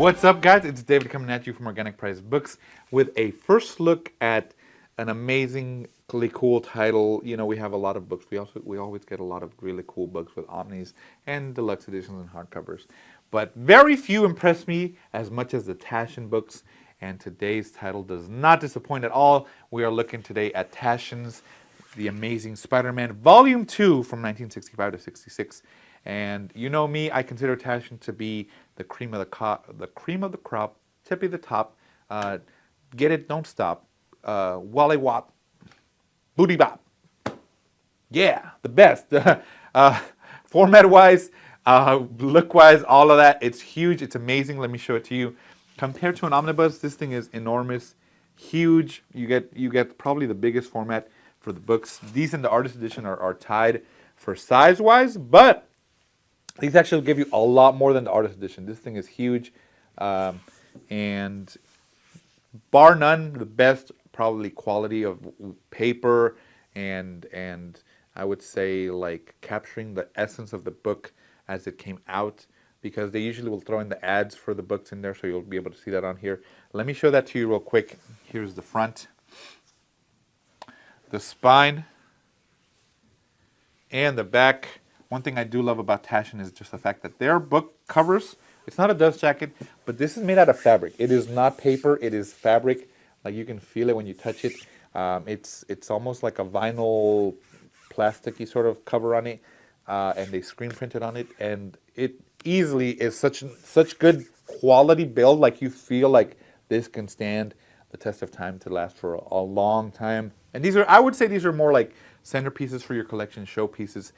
What's up, guys? It's David coming at you from Organic Price Books with a first look at an amazingly cool title. You know, we have a lot of books. We always get a lot of really cool books with omnis and deluxe editions and hardcovers, but very few impress me as much as the TASCHEN books. And today's title does not disappoint at all. We are looking today at TASCHEN's The Amazing Spider-Man Volume 2 from 1965 to 66. And you know me, I consider TASCHEN to be the cream of the crop, tippy the top. Get it, don't stop. Wally wop, booty bop. Yeah, the best. Format-wise, look-wise, all of that. It's huge. It's amazing. Let me show it to you. Compared to an omnibus, this thing is enormous, huge. You get probably the biggest format for the books. These in the artist edition are tied for size-wise, but these actually give you a lot more than the artist edition. This thing is huge, and bar none, the best probably quality of paper and I would say like capturing the essence of the book as it came out, because they usually will throw in the ads for the books in there, so you'll be able to see that on here. Let me show that to you real quick. Here's the front, the spine, and the back. One thing I do love about TASCHEN is just the fact that their book covers, it's not a dust jacket, but this is made out of fabric. It is not paper, it is fabric. Like, you can feel it when you touch it. It's almost like a vinyl plasticky sort of cover on it, and they screen printed on it, and it easily is such good quality build. Like, you feel like this can stand the test of time to last for a long time. And these are, I would say these are more like centerpieces for your collection, showpieces.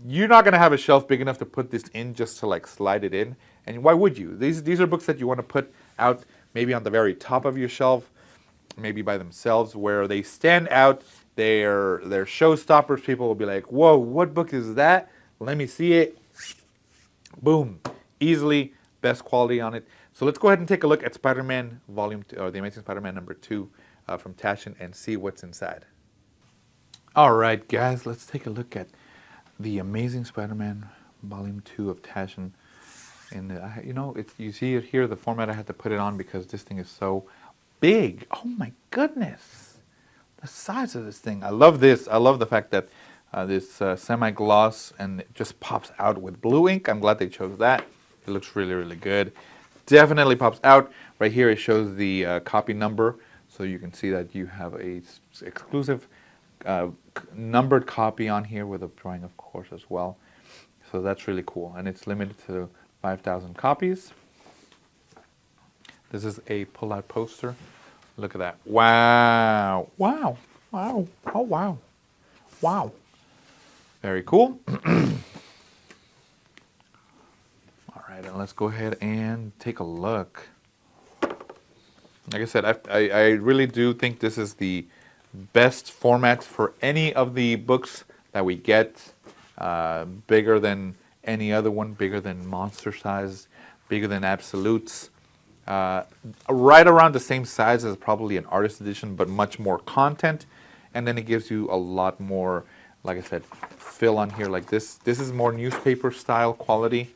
You're not going to have a shelf big enough to put this in just to like slide it in. And why would you? These are books that you want to put out maybe on the very top of your shelf, maybe by themselves, where they stand out. They're showstoppers. People will be like, whoa, what book is that? Let me see it. Boom. Easily best quality on it. So let's go ahead and take a look at Spider-Man Volume 2, or The Amazing Spider-Man number 2 from TASCHEN, and see what's inside. All right, guys, let's take a look at The Amazing Spider-Man Volume 2 of TASCHEN. And you know, you see it here, the format I had to put it on because this thing is so big. Oh my goodness, the size of this thing. I love this. I love the fact that this semi-gloss, and it just pops out with blue ink. I'm glad they chose that. It looks really, really good. Definitely pops out. Right here it shows the copy number, so you can see that you have a exclusive numbered copy on here with a drawing, of course, as well. So that's really cool, and it's limited to 5,000 copies. This is a pull-out poster. Look at that. Wow. Wow. Wow. Oh, wow. Wow. Very cool. All right, and let's go ahead and take a look. Like I said, I really do think this is the best format for any of the books that we get. Bigger than any other one, bigger than monster size, bigger than absolutes. Right around the same size as probably an artist edition, but much more content. And then it gives you a lot more, like I said, fill on here like this. This is more newspaper style quality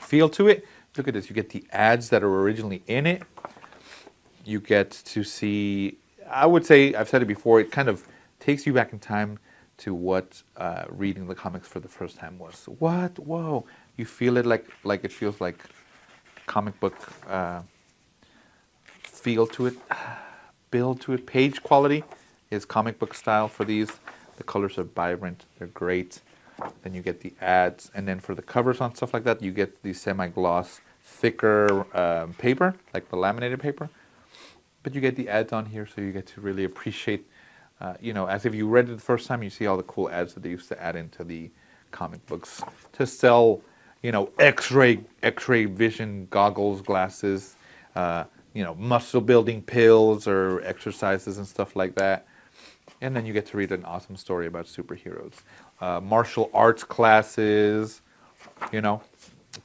feel to it. Look at this. You get the ads that are originally in it. You get to see, I would say, I've said it before, it kind of takes you back in time to what reading the comics for the first time was. What? Whoa. You feel it like it feels like comic book feel to it, build to it. Page quality is comic book style for these. The colors are vibrant. They're great. Then you get the ads. And then for the covers on stuff like that, you get the semi-gloss, thicker paper, like the laminated paper. But you get the ads on here, so you get to really appreciate, you know, as if you read it the first time, you see all the cool ads that they used to add into the comic books to sell, you know, X-ray vision goggles, glasses, you know, muscle building pills or exercises and stuff like that. And then you get to read an awesome story about superheroes, martial arts classes, you know,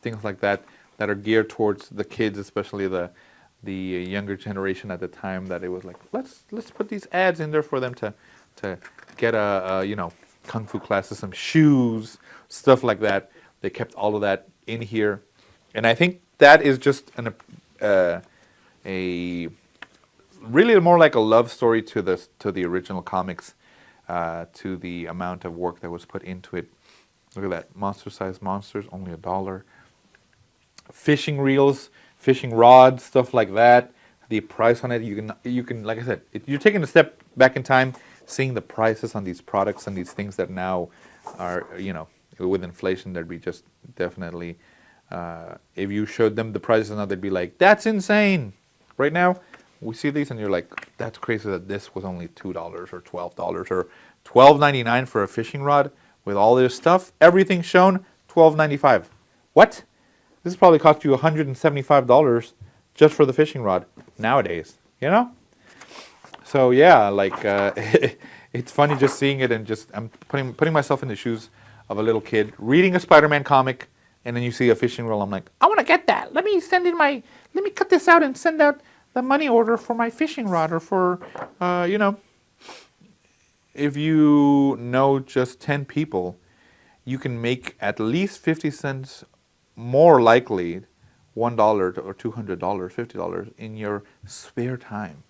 things like that that are geared towards the kids, especially the younger generation at the time. That it was like, let's put these ads in there for them to get a you know, kung fu classes, some shoes, stuff like that. They kept all of that in here, and I think that is just a really more like a love story to the original comics, to the amount of work that was put into it. Look at that, monster-sized monsters, only $1. Fishing reels, fishing rods, stuff like that. The price on it, you can like I said, you're taking a step back in time, seeing the prices on these products and these things that now are, with inflation, there'd be just definitely, if you showed them the prices now, they'd be like, that's insane. Right now, we see these and you're like, that's crazy that this was only $2 or $12 or $12.99 for a fishing rod with all this stuff. Everything shown, $12.95. What? This probably cost you $175 just for the fishing rod nowadays, So yeah, like it's funny just seeing it, and just I'm putting myself in the shoes of a little kid reading a Spider-Man comic, and then you see a fishing reel. I'm like, I want to get that. Let me cut this out and send out the money order for my fishing rod, or for if you know just 10 people, you can make at least 50 cents more likely $1 or $200, $50 in your spare time.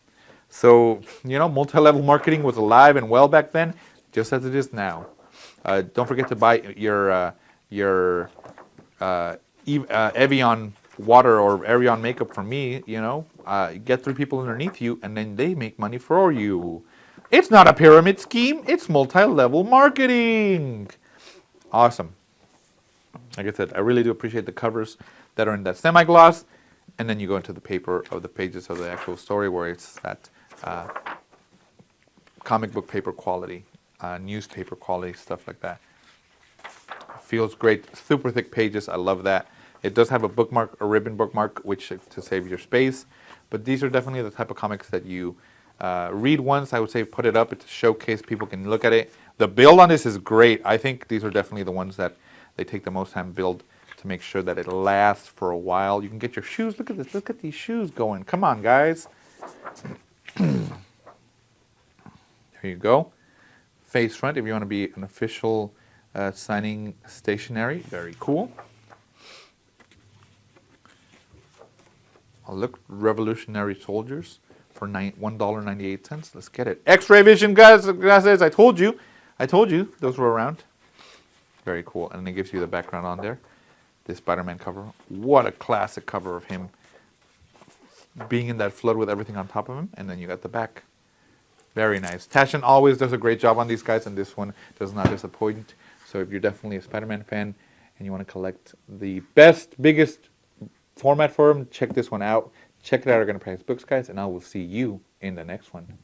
So, multi-level marketing was alive and well back then, just as it is now. Don't forget to buy your Evian water or Evian makeup from me, get 3 people underneath you, and then they make money for you. It's not a pyramid scheme, it's multi-level marketing. Awesome. Like I said, I really do appreciate the covers that are in that semi-gloss, and then you go into the paper of the pages of the actual story where it's that comic book paper quality, newspaper quality, stuff like that. Feels great, super thick pages, I love that. It does have a bookmark, a ribbon bookmark, which to save your space, but these are definitely the type of comics that you read once. I would say put it up, it's a showcase, people can look at it. The build on this is great. I think these are definitely the ones that they take the most time build to make sure that it lasts for a while. You can get your shoes. Look at this. Look at these shoes going. Come on, guys. There you go. Face front, if you want to be an official signing stationery. Very cool. Oh, look, Revolutionary Soldiers for $1.98. Let's get it. X-ray vision, guys. I told you. Those were around. Very cool. And it gives you the background on there. This Spider-Man cover. What a classic cover of him being in that flood with everything on top of him. And then you got the back. Very nice. TASCHEN always does a great job on these guys, and this one does not disappoint. So if you're definitely a Spider-Man fan and you want to collect the best, biggest format for them, check this one out. Check it out at Organic Price Books, guys, and I will see you in the next one.